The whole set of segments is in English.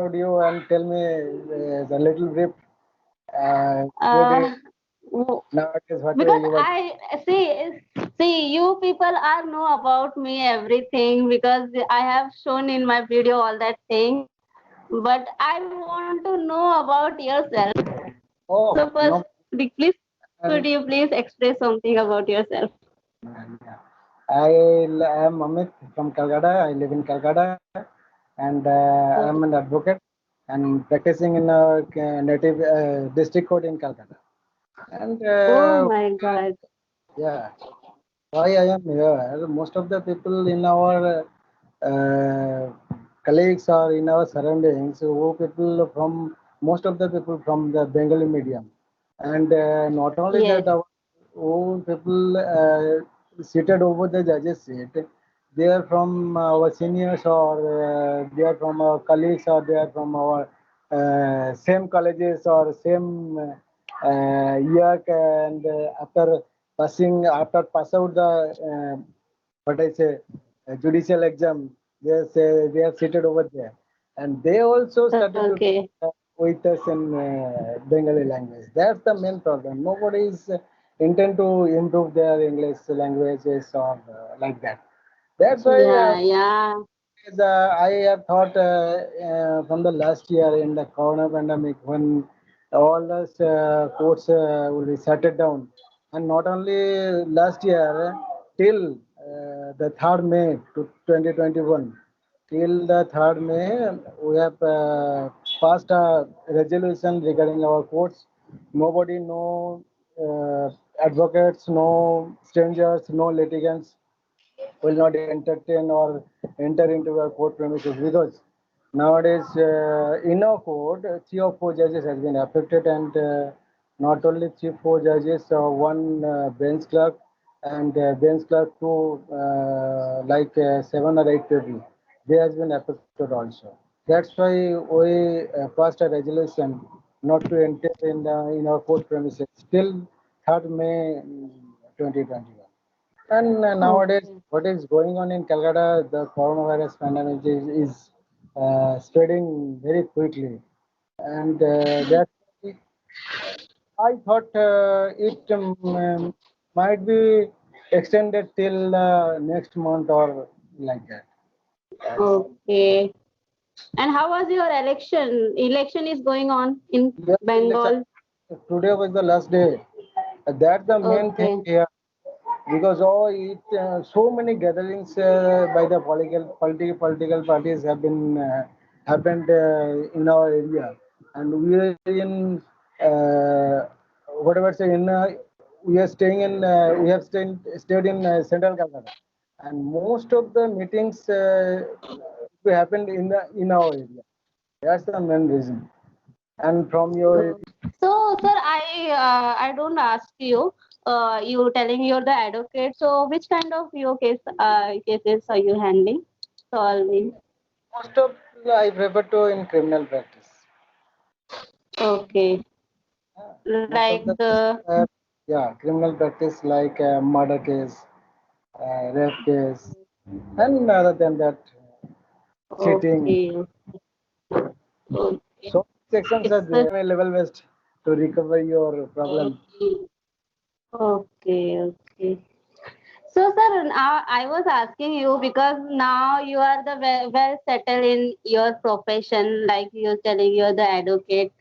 would you and tell me the little brief? Good Uh, w- nowadays, what because you were. I see you people are know about me everything because I have shown in my video all that thing. But I want to know about yourself. So Oh, first, no. please could And, you please express something about yourself? yeah. I am Amit from Calcutta. I live in Calcutta, and I am Oh, an advocate and practicing in a native district court in Calcutta. And oh my God. yeah, why I am here? Most of the people in our uh, colleagues or in our surroundings, who people from most of the people from the Bengali medium, and not only Yes. that, our who people seated over the judges seat, they are from our seniors or they are from our colleagues or they are from our same colleges or same year, and after pass out the what I say judicial exam, they are seated over there, and they also started to Okay. with us in Bengali language. That's the main problem. Nobody is intend to improve their English languages or like that. That's why Yeah, yeah. I have thought from the last year in the corona pandemic when all the courts will be shut down, and not only last year till the 3rd May to 2021, till the 3rd May we have passed a resolution regarding our courts. Nobody, no advocates, no strangers, no litigants will not entertain or enter into a court premises because nowadays in our court 3 or 4 judges has been affected, and not only 3 or 4 judges, one bench clerk and bench clerk to like 7 or 8 people, they has been affected also. That's why we passed a resolution not to enter in our court premises till 3rd May 2021. And nowadays, Okay. what is going on in Calcutta, the coronavirus pandemic is spreading very quickly, and that I thought it might be extended till next month or like that. As Okay. And how was your election? Election is going on in yes, election Bengal. today was the last day. That's the main thing Okay. here because so many gatherings by the political parties have been happened in our area, and we are in uh, whatever say in we are staying in we have stayed in central Calcutta, and most of the meetings happened in our area. That's the main reason. And from your So, sir, I don't ask you. You telling you're the advocate. So, which kind of your cases are you handling, solving? most of I prefer to in criminal practice. Okay. Most Like of the the yeah, criminal practice like murder case, rape case, and other than that, cheating. okay. Okay. So sections are It's a, there. A level best to recover your problem. okay. Okay. So, sir, now I was asking you because now you are the well settled in your profession, like you're telling you're the advocate.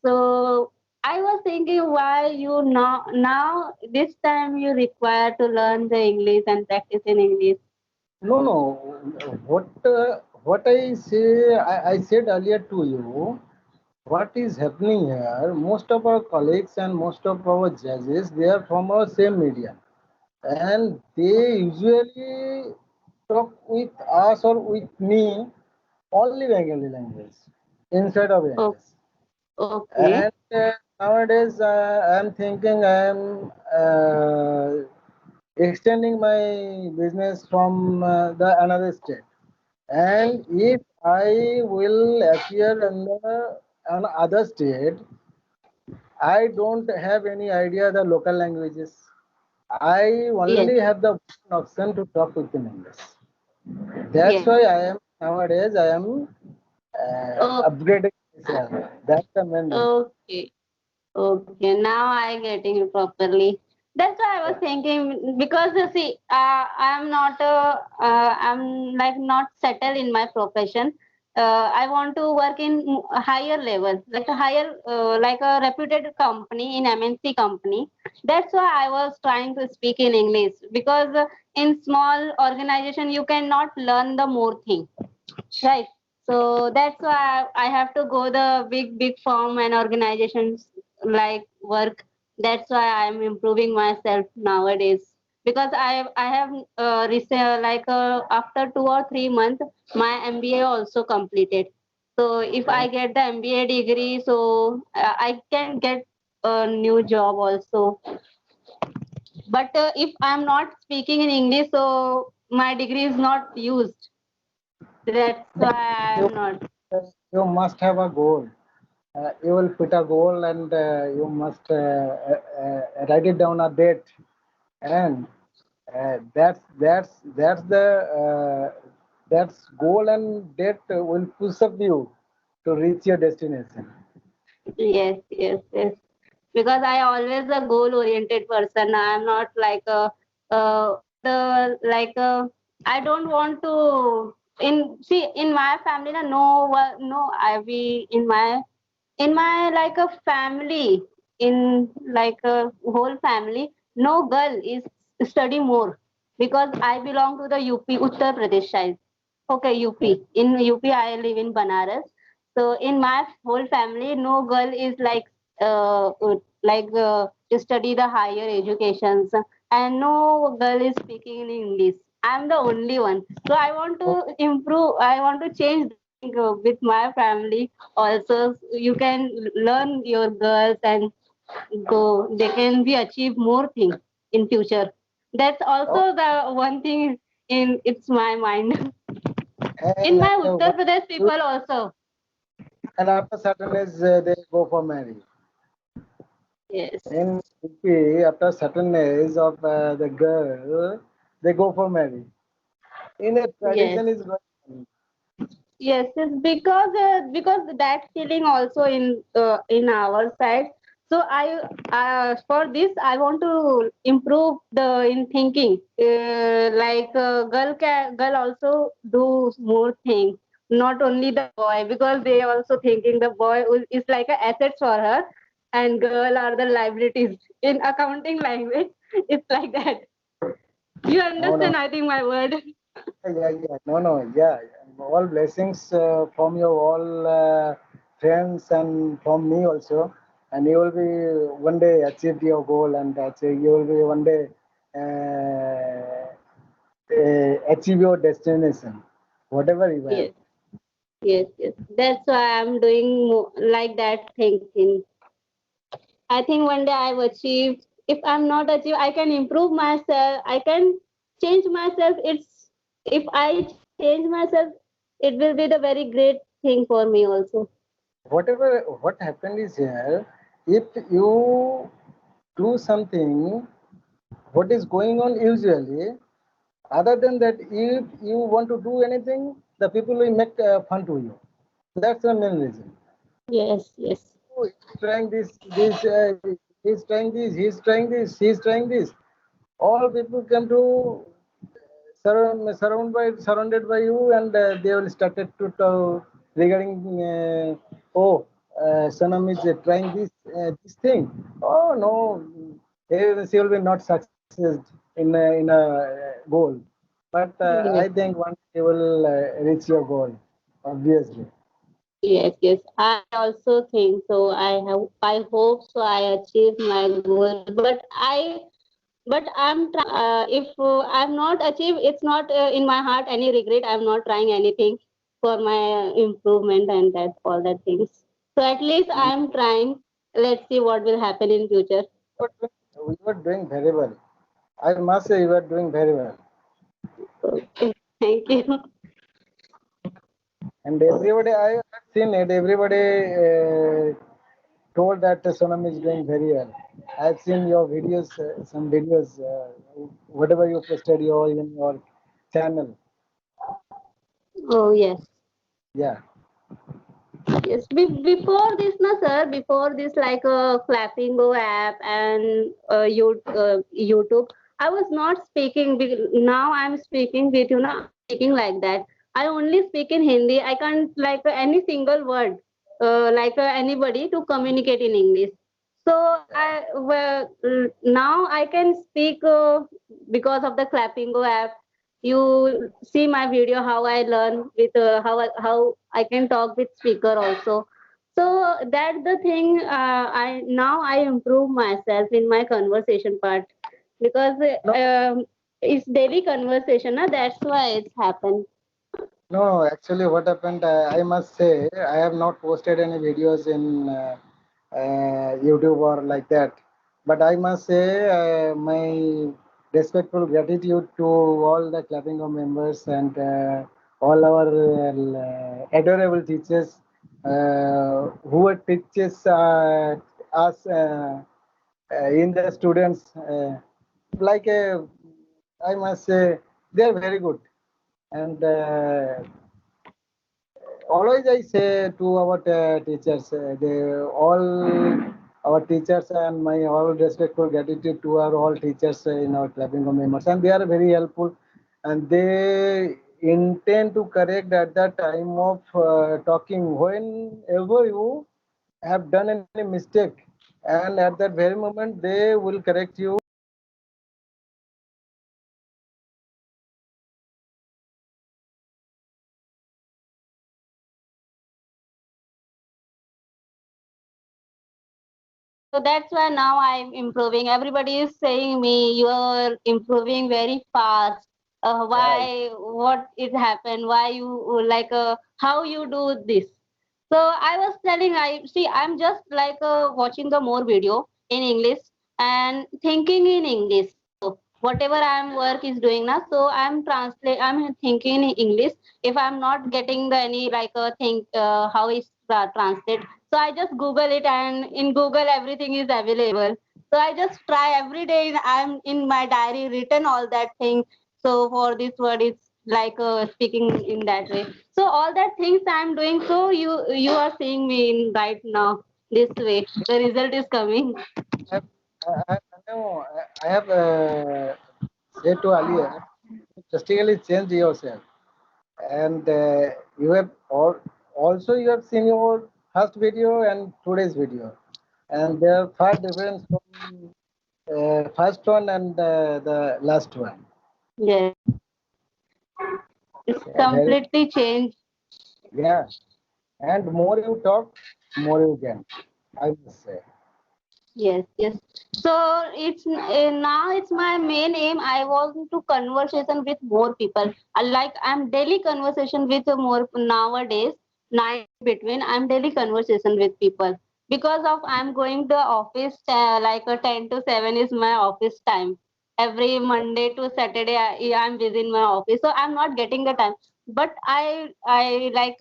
So, I was thinking why you now this time you require to learn the English and practice in English. No, no. What I say, I said earlier to you. What is happening here? Most of our colleagues and most of our judges, they are from our same media, and they usually talk with us or with me only Bengali language instead of Oh, English. okay. And nowadays, I am thinking I am extending my business from the another state. And if I will appear in the on other state, I don't have any idea the local languages. I Yes. only have the option to talk with in English. That's Yes. why I am nowadays I am Oh, upgrading myself. That's the main reason. okay. Okay, now I getting it properly. That's why I was Yeah. thinking because you see, I'm not I'm like not settled in my profession. I want to work in a higher level, like a higher, like a reputed company in MNC company. That's why I was trying to speak in English because in small organization you cannot learn the more thing, right? So that's why I have to go the big firm and organizations like work. That's why I'm improving myself nowadays because I have like after 2 or 3 months my MBA also completed. So if I Okay. get the MBA degree, so I can get a new job also. But if I'm not speaking in English, so my degree is not used. That's why You, I'm not. you must have a goal. You will put a goal and you must write it down a date, and that's the that's goal and date will push up you to reach your destination. Yes, yes, yes. Because I always a goal oriented person. I'm not like a I don't want to in my family no I be in my like a family in like a whole family no girl is study more because I belong to the UP Uttar Pradesh side. Okay, Okay. UP. In UP, I live in Banaras. So in my whole family, no girl is to study the higher educations, and no girl is speaking in English. I'm the only one. So I want So, to improve. I want to change the thing with my family. Also, you can learn your girls and go. They can be achieve more things in future. That's oh, also the one thing in it's my mind. In and my what Uttar Pradesh people also. and after certain age they go for marriage. Yes. In UP, after certain age of the girl, they go for marriage. In a Yes. tradition is going on. Yes, it's because that feeling also in our side. So I for this I want to improve the in thinking. Girl also do more things, not only the boy because they also thinking the boy is like a asset for her, and girl are the liabilities in accounting language. It's like that. You No, no. understand? I think my word. Yeah. No, no. Yeah. All blessings from your all friends and from me also. And you will be one day achieve your goal and achieve, you will be one day achieve your destination, whatever you have. Yes. Yes, yes. That's why I'm doing like that thinking. I think one day I've achieved. If I'm not achieved, I can improve myself. I can change myself. It's if I change myself, it will be the very great thing for me also. Whatever what happened is here, if you do something, what is going on usually, other than that, if you want to do anything, the people will make fun to you. That's the main reason. Yes, yes, Oh, he's trying he's trying this, he's trying this. All people come to surrounded by you, and they will started to tell regarding, Sanam is trying this thing. Oh no, she will be not success in a goal. But I yes, think one day you will reach your goal, obviously. yes, yes. I also think so. I hope so. I achieve my goal, but I'm trying. If I'm not achieve, it's not in my heart any regret. I'm not trying anything for my improvement and that all that things. So at least Mm. I'm trying. Let's see what will happen in future. You are doing very well. I must say you are doing very well. Okay, thank you. And everybody, I have seen it. Everybody told that Sonam is doing very well. I have seen your videos, some videos, whatever you posted in your channel. Oh yes. Yeah. Yes, before this, na sir, before this, like Clappingo app and YouTube, I was not speaking. Now I'm speaking with you. Now I'm speaking like that. I only speak in Hindi. I can't like any single word, like anybody to communicate in English. So now I can speak because of the Clappingo app. You see my video how I learn with how I can talk with speaker also. So that's the thing. I now I improve myself in my conversation part because No, it's daily conversation. Na? That's why it's happened. no, actually, what happened, I must say, I have not posted any videos in YouTube or like that. But I must say, my respectful gratitude to all the Clapping of members and all our adorable teachers who teaches us in the students. Like, I must say, they are very good. And always I say to our teachers, they all our teachers and my all respectful gratitude to our all teachers in our clubbing members, and they are very helpful, and they intend to correct at the time of talking whenever you have done any mistake, and at that very moment they will correct you. So that's why now I'm improving. Everybody is saying me, you are improving very fast. Yeah, Why? What is happened? Why you like? How you do this? So I was telling, I see. I'm just like watching the more video in English and thinking in English. So whatever I'm work is doing now, so I'm translate. I'm thinking in English. If I'm not getting the any like thing, how is translate, so I just Google it, and in Google everything is available. So I just try every day. I'm in my diary written all that thing. So for this word, it's like speaking in that way. So all that things I'm doing. So you are seeing me in right now this way. The result is coming. I have, no, I have said to Ali, drastically change yourself. And you have also you have seen your first video and today's video, and there are far difference from first one and the last one. Yes, it's Very, completely changed. yeah, and more you talk, more you can. I must say. Yes, yes. So it's now it's my main aim. I want to conversation with more people. I like I'm daily conversation with more nowadays. Night between I'm daily conversation with people because of I'm going to office like 10 to 7 is my office time. Every Monday to Saturday I'm busy in my office, so I'm not getting the time. But I like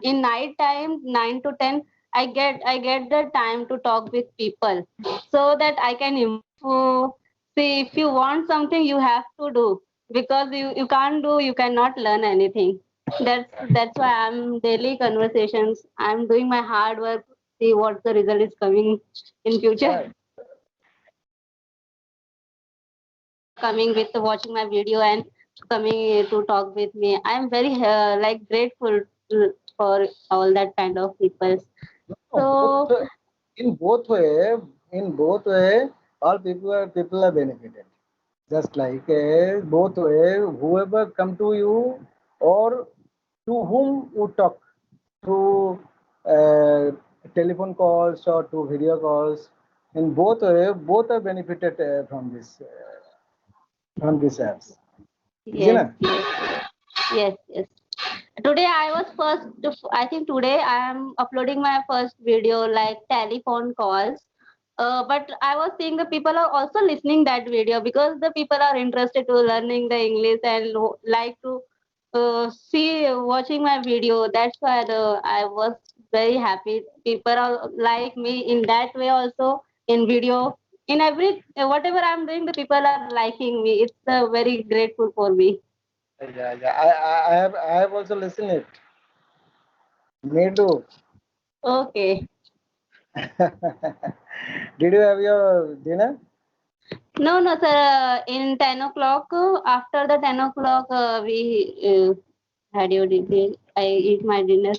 in night time 9 to 10 I get the time to talk with people so that I can improve. See, if you want something, you have to do because you can't do, you cannot learn anything. That's why I'm daily conversations. I'm doing my hard work. See what the result is coming in future. Yeah, Coming with watching my video and coming to talk with me. I'm very like grateful for all that kind of people. no, So in both way, in both way, all people are benefited. Just like both way, whoever come to you or to whom you talk through telephone calls or to video calls, in both way, both are benefited from these apps, isn't yes, it? yes, yes, yes. Today I was first. I think today I am uploading my first video like telephone calls. But I was seeing the people are also listening that video because the people are interested to learning the English and like to see watching my video. That's why I was very happy. People are like me in that way also in video. In every whatever I'm doing, the people are liking me. It's very grateful for me. Yeah, yeah. I have also listened it. Me too. Okay. Did you have your dinner? No, no, sir. In 10 o'clock, after the 10 o'clock, we had your dinner. I eat my dinner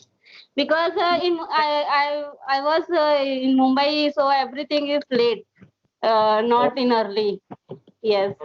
because I was in Mumbai, so everything is late, not in early. Yes.